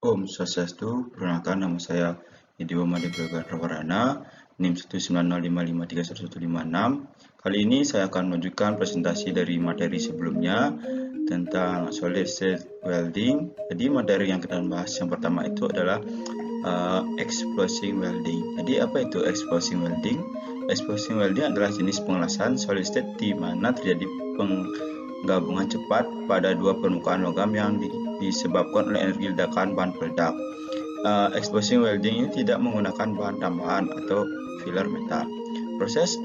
Om Swastiastu, perkenalkan nama saya Yedi Wamade Pravarana, NIM 19055311156. Kali ini saya akan menunjukkan presentasi dari materi sebelumnya tentang solid state welding. Jadi materi yang kita bahas yang pertama itu adalah exposing welding. Jadi apa itu exposing welding? Exposing welding adalah jenis pengelasan solid state di mana terjadi penggabungan cepat pada dua permukaan logam yang disebabkan oleh energi ledakan bahan peledak. Exposing welding ini tidak menggunakan bahan tambahan atau filler metal. Proses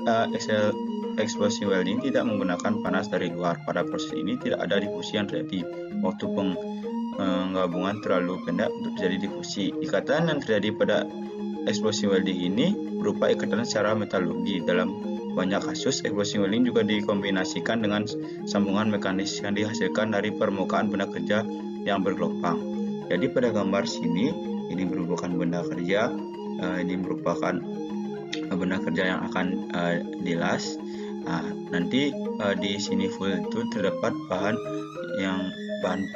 exposing welding tidak menggunakan panas dari luar. Pada proses ini tidak ada difusi yang terjadi. Waktu penggabungan terlalu pendek untuk terjadi difusi. Ikatan yang terjadi pada exposing welding ini berupa ikatan secara metalurgi. Dalam banyak kasus, exposing welding juga dikombinasikan dengan sambungan mekanis yang dihasilkan dari permukaan benda kerja yang bergelombang. Jadi pada gambar sini ini merupakan benda kerja, ini merupakan benda kerja yang akan dilas. Nanti di sini full itu terdapat bahan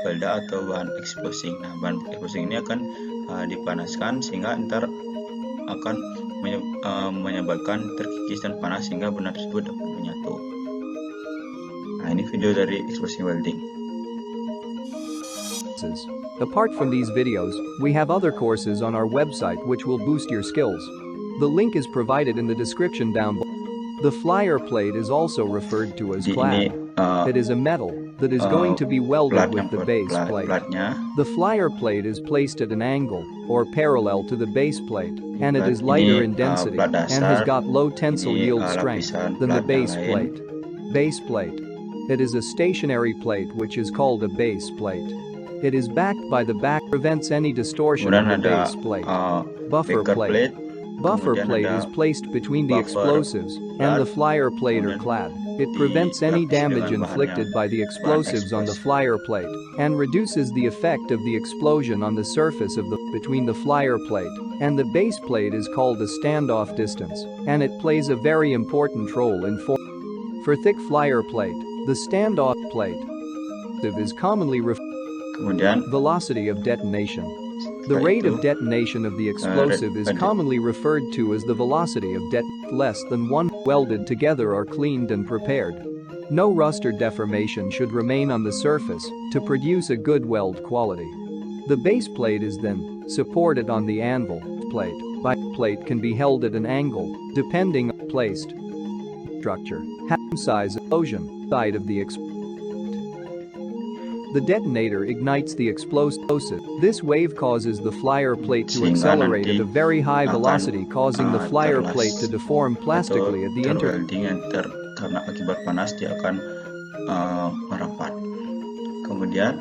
peledak atau bahan exposing. Nah, bahan exposing ini akan dipanaskan sehingga ntar akan menyebabkan terkikis dan panas sehingga benda tersebut dapat menyatu. Nah, ini video dari exposing welding. Apart from these videos, we have other courses on our website which will boost your skills. The link is provided in the description down below. The flyer plate is also referred to as clad. It is a metal that is going to be welded with the base plate. The flyer plate is placed at an angle or parallel to the base plate, and it is lighter in density and has got low tensile yield strength than the base plate. Base plate. It is a stationary plate which is called a base plate. It is backed by the back, prevents any distortion of the base plate. Buffer plate. Buffer plate is placed between the explosives and the flyer plate or clad. It prevents any damage inflicted by the explosives on the flyer plate and reduces the effect of the explosion on the surface of between the flyer plate and the base plate is called a standoff distance, and it plays a very important role in for thick flyer plate. The standoff plate is commonly referred velocity of detonation. The rate of detonation of the explosive is commonly referred to as the velocity of less than 1. Welded together or cleaned and prepared. No rust or deformation should remain on the surface to produce a good weld quality. The base plate is then supported on the anvil plate. Plate can be held at an angle depending on placed structure, size, explosion, side of the explosion. The detonator ignites the explosive. This wave causes the flyer plate to accelerate at a very high velocity, causing the flyer plate to deform plastically at the karena akibat panas dia akan merapat. Kemudian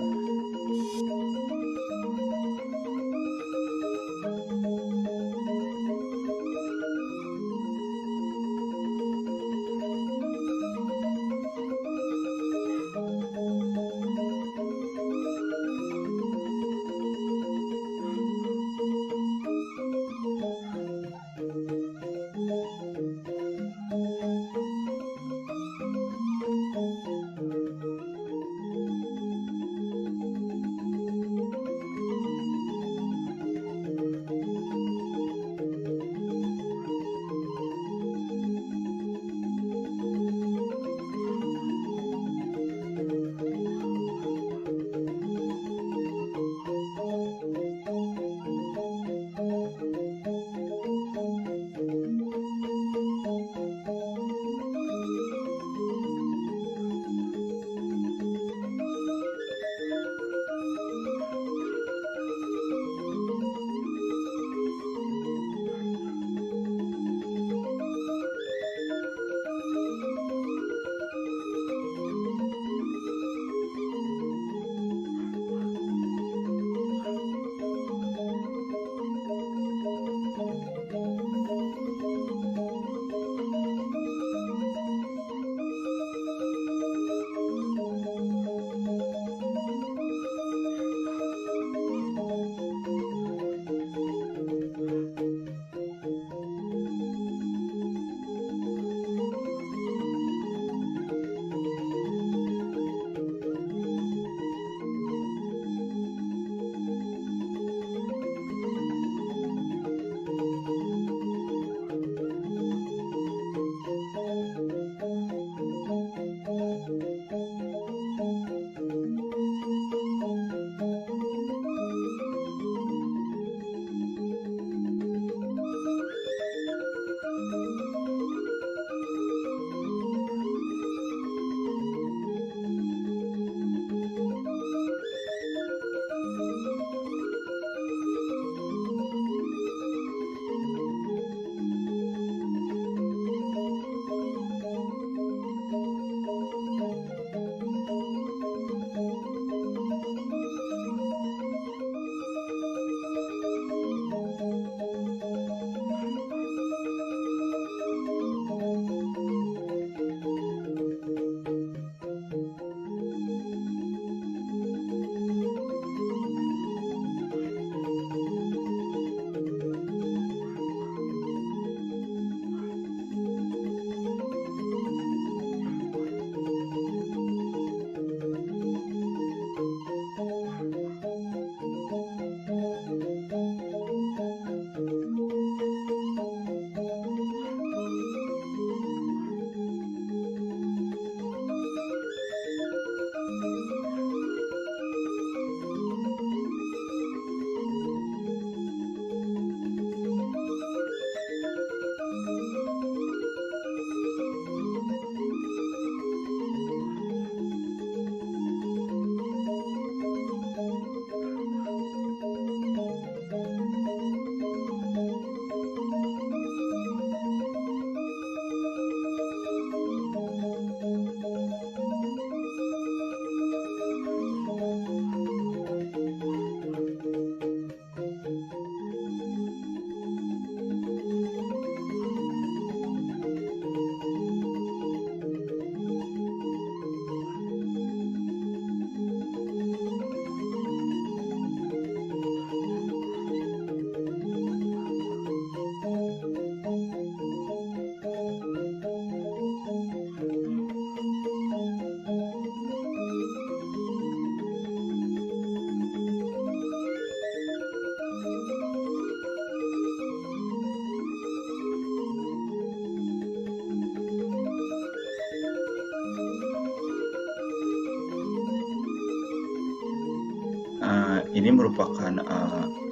ini merupakan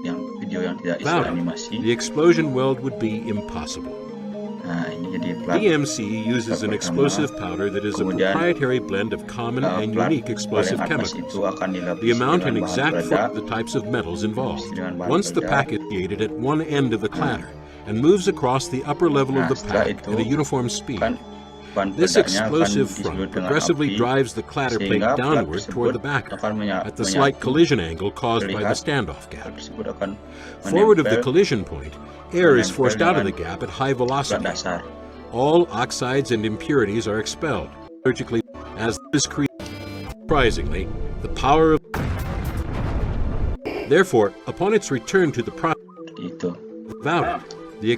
yang video yang tidak istilah animasi. The explosion weld would be impossible. Nah, ini jadi plat DMC uses an explosive powder that is a proprietary blend of common and unique explosive chemicals. The amount and exact flow of the types of metals involved. Once the pack is created at one end of the clatter and moves across the upper level of the pack at a uniform speed. This explosive front progressively drives the clatter plate downward toward the backer at the slight collision angle caused by the standoff gap. Forward of the collision point, air is forced out of the gap at high velocity. All oxides and impurities are expelled surgically as this creates, surprisingly, the power of. Therefore, upon its return to the product, without it, the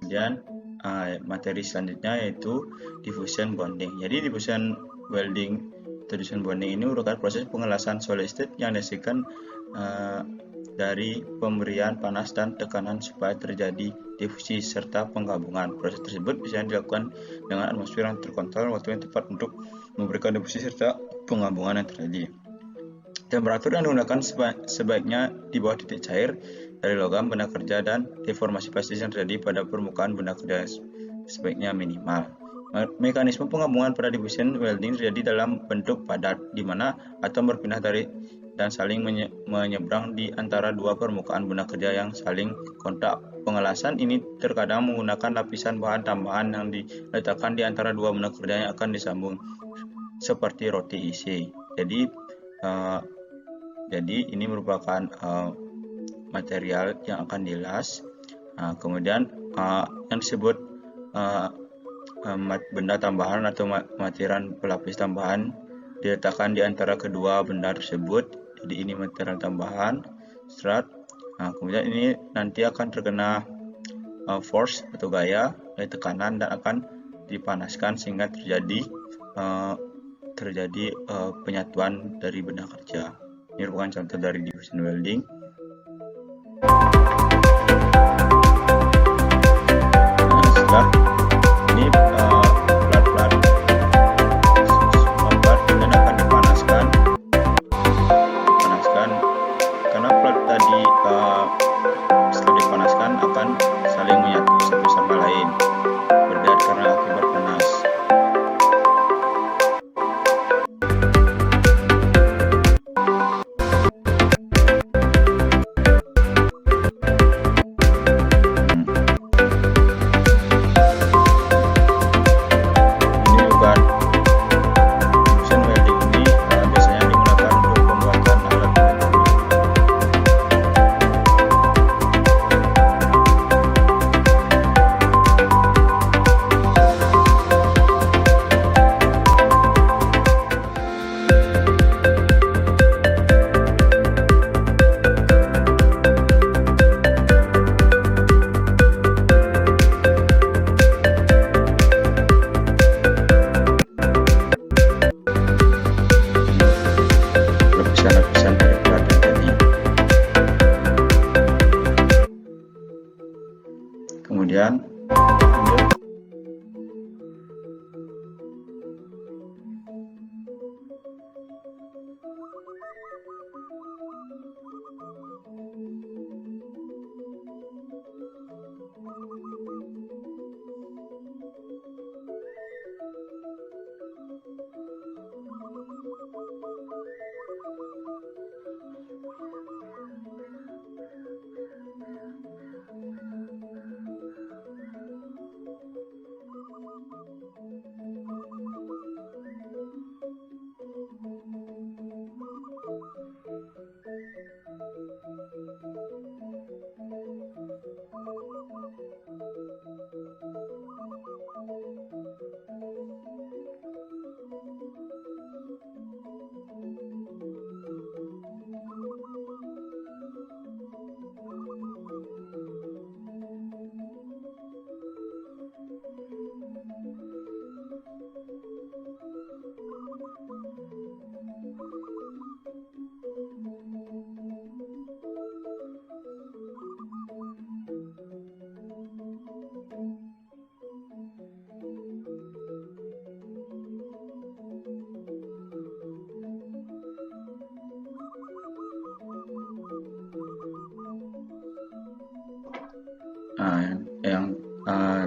Kemudian materi selanjutnya yaitu diffusion bonding. Jadi diffusion welding atau diffusion bonding ini merupakan proses pengelasan solid state yang dihasilkan dari pemberian panas dan tekanan supaya terjadi difusi serta penggabungan. Proses tersebut bisa dilakukan dengan atmosfer yang terkontrol, waktu yang tepat untuk memberikan difusi serta penggabungan yang terjadi. Temperatur yang digunakan sebaiknya di bawah titik cair dari logam benda kerja, dan deformasi plastis yang terjadi pada permukaan benda kerja sebaiknya minimal. Mekanisme penggabungan pada diffusion welding terjadi dalam bentuk padat, di mana atom berpindah dari dan saling menyeberang di antara dua permukaan benda kerja yang saling kontak. Pengelasan ini terkadang menggunakan lapisan bahan tambahan yang diletakkan di antara dua benda kerja yang akan disambung seperti roti isi. Jadi ini merupakan material yang akan dilas. Kemudian yang disebut benda tambahan atau material pelapis tambahan diletakkan di antara kedua benda tersebut. Jadi ini material tambahan, strut. Kemudian ini nanti akan terkena force atau gaya dari tekanan dan akan dipanaskan sehingga terjadi penyatuan dari benda kerja. Ini merupakan contoh dari diffusion welding. Setelah ini plat-plat dan akan dipanaskan karena plat tadi setelah dipanaskan akan saling menyatu satu sama lain, berbeda karena akibat panas.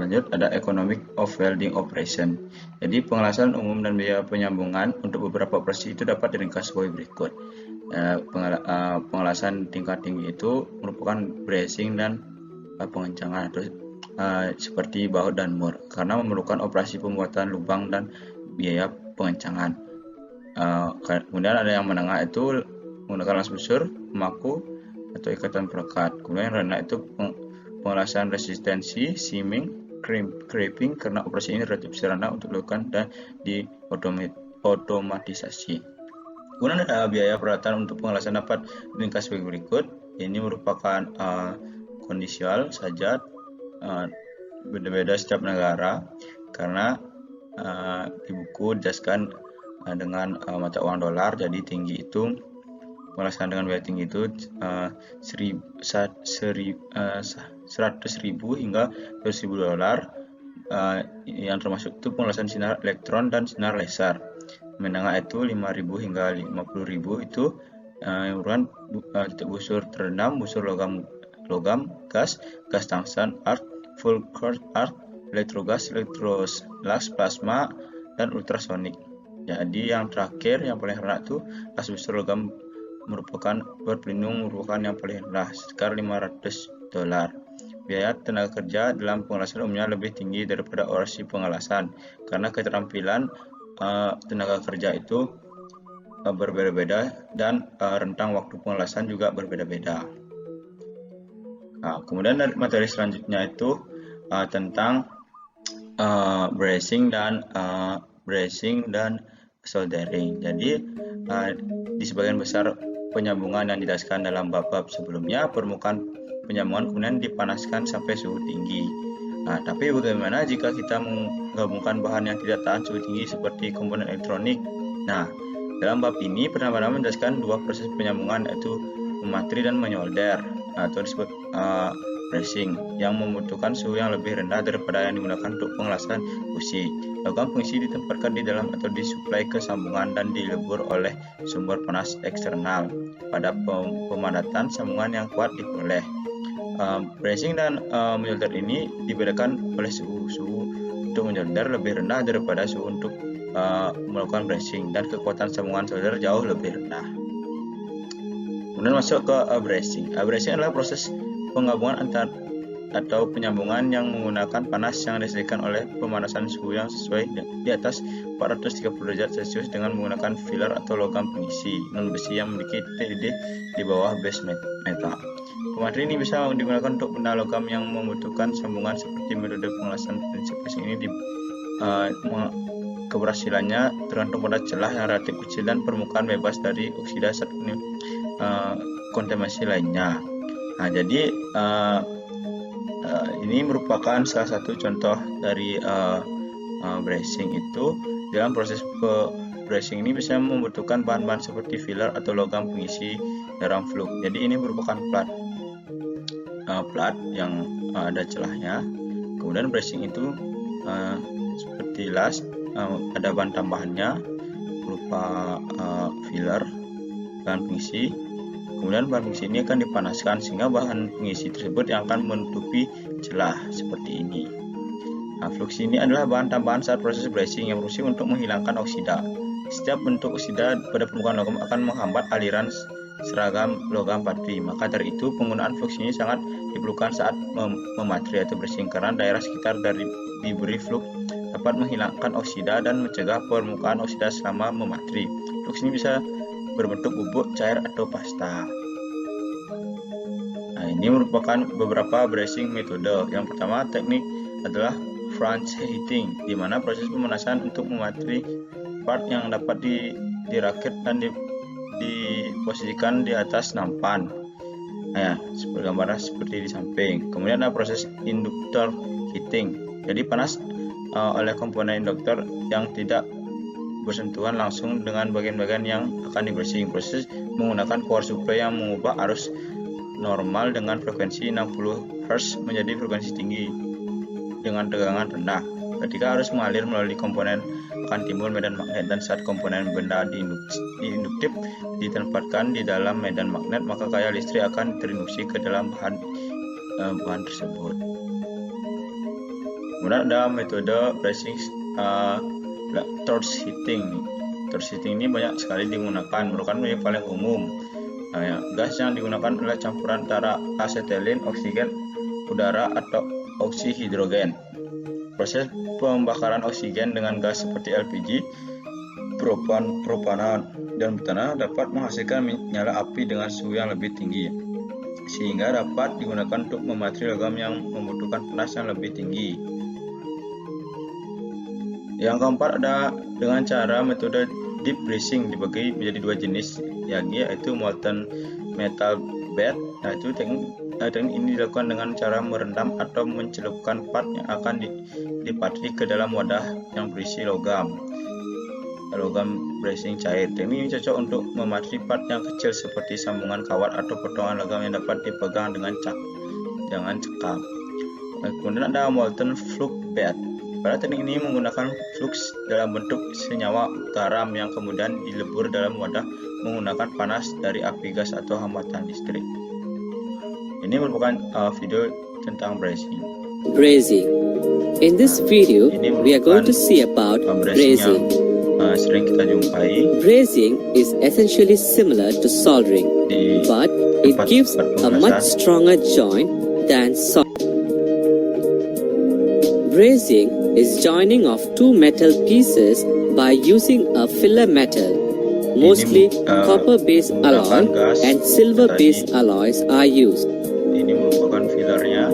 Lanjut ada economic of welding operation. Jadi pengelasan umum dan biaya penyambungan untuk beberapa operasi itu dapat diringkas sebagai berikut. Pengelasan tingkat tinggi itu merupakan bracing dan pengencangan atau seperti baut dan mur karena memerlukan operasi pembuatan lubang dan biaya pengencangan. Kemudian ada yang menengah itu menggunakan las busur, pemaku atau ikatan perekat. Kemudian yang rendah itu pengelasan resistensi, seaming, craping karena operasi ini relatif sederhana untuk dilakukan dan otomatisasi. Kemudian ada biaya peralatan untuk pengelasan dapat diringkas sebagai berikut. Ini merupakan kondisional saja, beda-beda setiap negara karena di buku dijelaskan dengan mata uang dolar. Jadi tinggi itu pengelasan dengan biaya tinggi itu 100.000 hingga 200.000 dolar, yang termasuk itu pengelasan sinar elektron dan sinar laser. Menengah itu 5.000 hingga 50.000 itu yang merupakan titik busur terendam, busur logam, gas tungsten, arc, full court arc, elektrogas, elektrolux, plasma, dan ultrasonik. Jadi yang terakhir yang paling rendah itu las busur logam merupakan berpelindung merupakan yang paling rendah sekitar 500 dolar. Biaya tenaga kerja dalam pengelasan umumnya lebih tinggi daripada operasi pengelasan karena keterampilan tenaga kerja itu berbeda-beda dan rentang waktu pengelasan juga berbeda-beda. Kemudian dari materi selanjutnya itu tentang bracing dan soldering. Jadi di sebagian besar penyambungan yang dijelaskan dalam bab-bab sebelumnya, permukaan penyambungan kemudian dipanaskan sampai suhu tinggi. Tapi bagaimana jika kita menggabungkan bahan yang tidak tahan suhu tinggi seperti komponen elektronik? Dalam bab ini pernah menjelaskan dua proses penyambungan, yaitu mematri dan menyolder atau disebut bracing, yang membutuhkan suhu yang lebih rendah daripada yang digunakan untuk pengelasan busi. Logam pengisi ditempatkan di dalam atau disuplai ke sambungan dan dilebur oleh sumber panas eksternal. Pada pemadatan sambungan yang kuat diperoleh. Bracing dan menyolder ini dibedakan oleh suhu untuk menyolder lebih rendah daripada suhu untuk melakukan bracing, dan kekuatan sambungan solder jauh lebih rendah. Kemudian masuk ke bracing. Bracing adalah proses penggabungan atau penyambungan yang menggunakan panas yang dihasilkan oleh pemanasan suhu yang sesuai di atas 430 derajat Celcius dengan menggunakan filler atau logam pengisi non besi yang memiliki titik di bawah base metal. Pematri ini bisa digunakan untuk benda logam yang membutuhkan sambungan seperti metode pengelasan. Prinsip bracing ini keberhasilannya tergantung pada celah yang relatif kecil dan permukaan bebas dari oksida serta kontaminasi lainnya. Jadi ini merupakan salah satu contoh dari bracing itu. Dalam proses bracing ini bisa membutuhkan bahan-bahan seperti filler atau logam pengisi dalam flux. Jadi ini merupakan plat yang ada celahnya. Kemudian bracing itu seperti las, ada bahan tambahannya berupa filler, bahan pengisi. Kemudian bahan pengisi ini akan dipanaskan sehingga bahan pengisi tersebut yang akan menutupi celah seperti ini. Flux ini adalah bahan tambahan saat proses bracing yang berfungsi untuk menghilangkan oksida. Setiap bentuk oksida pada permukaan logam akan menghambat aliran seragam logam patri. Maka dari itu penggunaan flux ini sangat diperlukan saat mematri atau bracing karena daerah sekitar dari diberi flux dapat menghilangkan oksida dan mencegah permukaan oksida selama mematri. Flux ini bisa berbentuk bubuk, cair, atau pasta. Ini merupakan beberapa bracing metode. Yang pertama teknik adalah French heating, di mana proses pemanasan untuk mematri part yang dapat dirakit dan diposisikan di atas nampan. Seperti gambaran seperti di samping. Kemudian ada proses inductor heating. Jadi panas oleh komponen induktor yang tidak bersentuhan langsung dengan bagian-bagian yang akan di-bracing. Proses menggunakan power supply yang mengubah arus normal dengan frekuensi 60 Hz menjadi frekuensi tinggi. dengan tegangan rendah. Ketika arus mengalir melalui komponen akan timbul medan magnet, dan saat komponen benda diinduktif ditempatkan di dalam medan magnet, maka gaya listrik akan terinduksi ke dalam bahan tersebut. Kemudian ada metode bracing torch heating. Torch heating ini banyak sekali digunakan, merupakan yang paling umum. Gas yang digunakan adalah campuran antara asetilin, oksigen, udara, atau oksihidrogen. Proses pembakaran oksigen dengan gas seperti LPG, propana, dan butana dapat menghasilkan nyala api dengan suhu yang lebih tinggi, sehingga dapat digunakan untuk memateri logam yang membutuhkan panas yang lebih tinggi. Yang keempat ada dengan cara metode deep bracing, dibagi menjadi dua jenis, yaitu molten metal bed. Teknik ini dilakukan dengan cara merendam atau mencelupkan part yang akan dipatri ke dalam wadah yang berisi logam bracing cair. Teknik ini cocok untuk mematri part yang kecil seperti sambungan kawat atau potongan logam yang dapat dipegang dengan cekam. Kemudian ada molten flux bed. Pada teknik ini menggunakan flux dalam bentuk senyawa garam yang kemudian dilebur dalam wadah menggunakan panas dari api gas atau hambatan listrik. Ini merupakan video tentang bracing. Brazing. In this video, we are going to see about brazing. Sering kita jumpai. Brazing is essentially similar to soldering, but it gives a much stronger joint than soldering. Brazing is joining of two metal pieces by using a filler metal. Mostly copper-based alloy and silver-based alloys are used. Ini merupakan fillernya.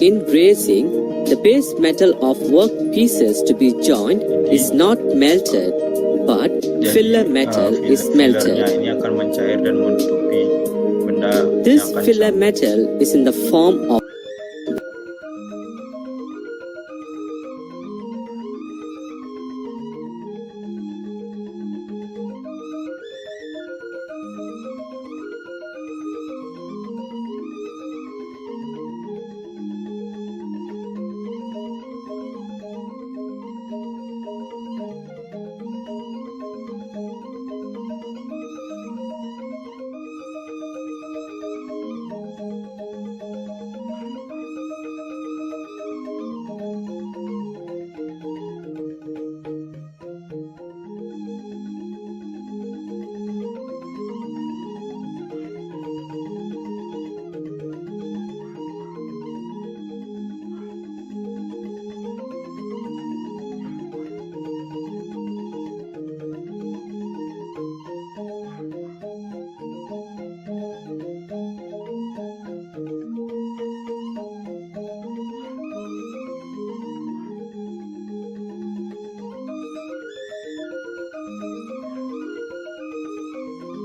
In brazing, the base metal of work pieces to be joined is not melted, but filler metal is melted. Ini akan mencair dan menutupi benda. This filler metal is in the form of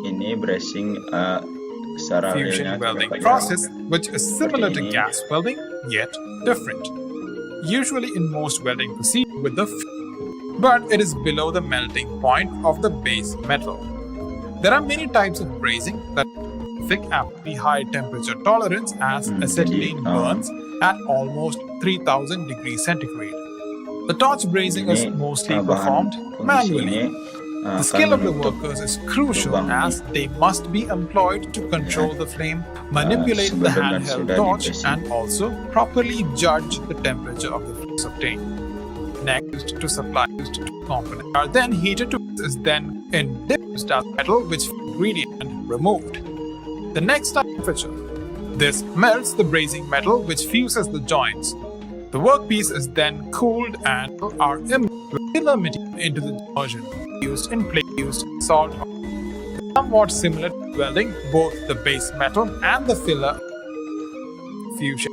ini bracing secara fusion welding process, which is similar to gas welding, yet different. Usually in most welding proceed with the but it is below the melting point of the base metal. There are many types of brazing that have the high temperature tolerance as acetylene burns at almost 3000 degrees centigrade. The torch brazing is mostly performed manually. The skill of the workers is crucial as they must be employed to control the flame, manipulate the handheld torch, and also properly judge the temperature of the flames obtained. Next, to supply components are then heated to is then induced as metal which ingredient and removed. The next temperature. This melts the brazing metal which fuses the joints. The workpiece is then cooled and are immersed with filler material into the immersion used in plate used salt. Somewhat similar to welding, both the base metal and the filler fusion.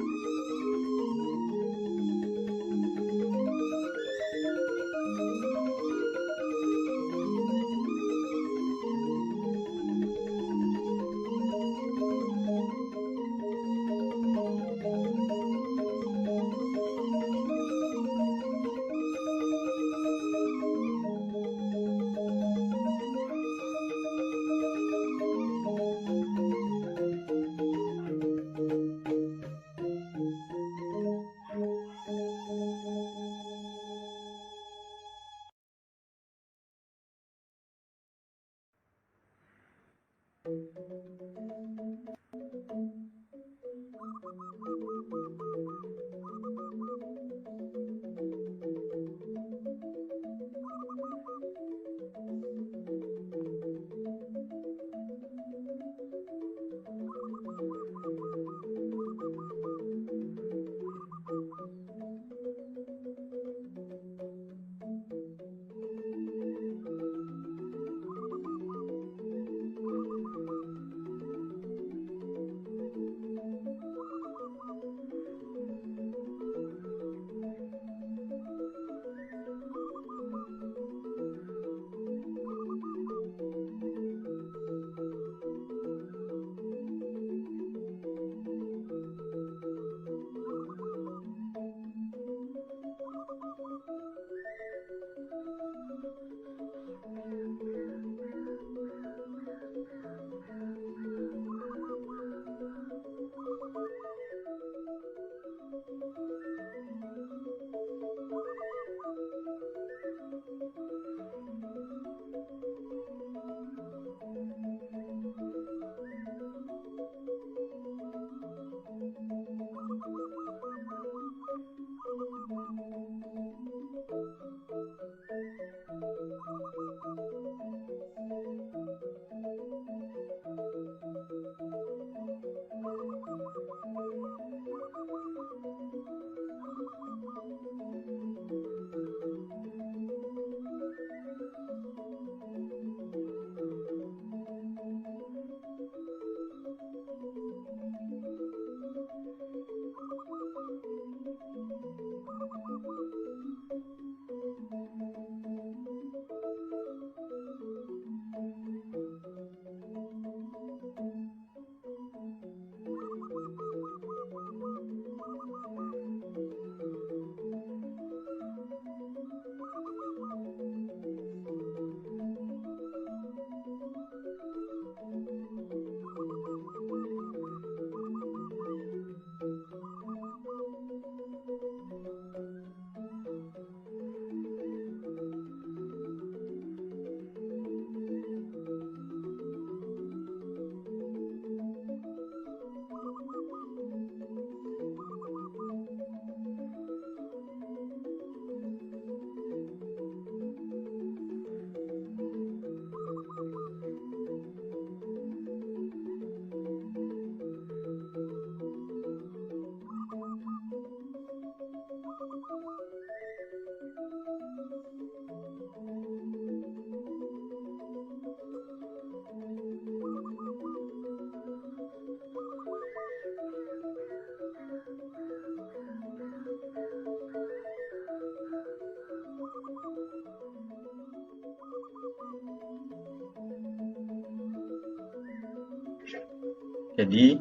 Jadi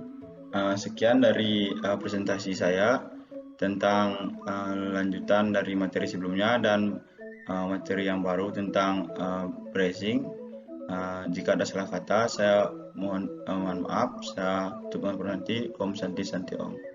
sekian dari presentasi saya tentang lanjutan dari materi sebelumnya dan materi yang baru tentang bracing. Jika ada salah kata, saya mohon maaf. Saya tutup nanti. Om Santi Santi Om.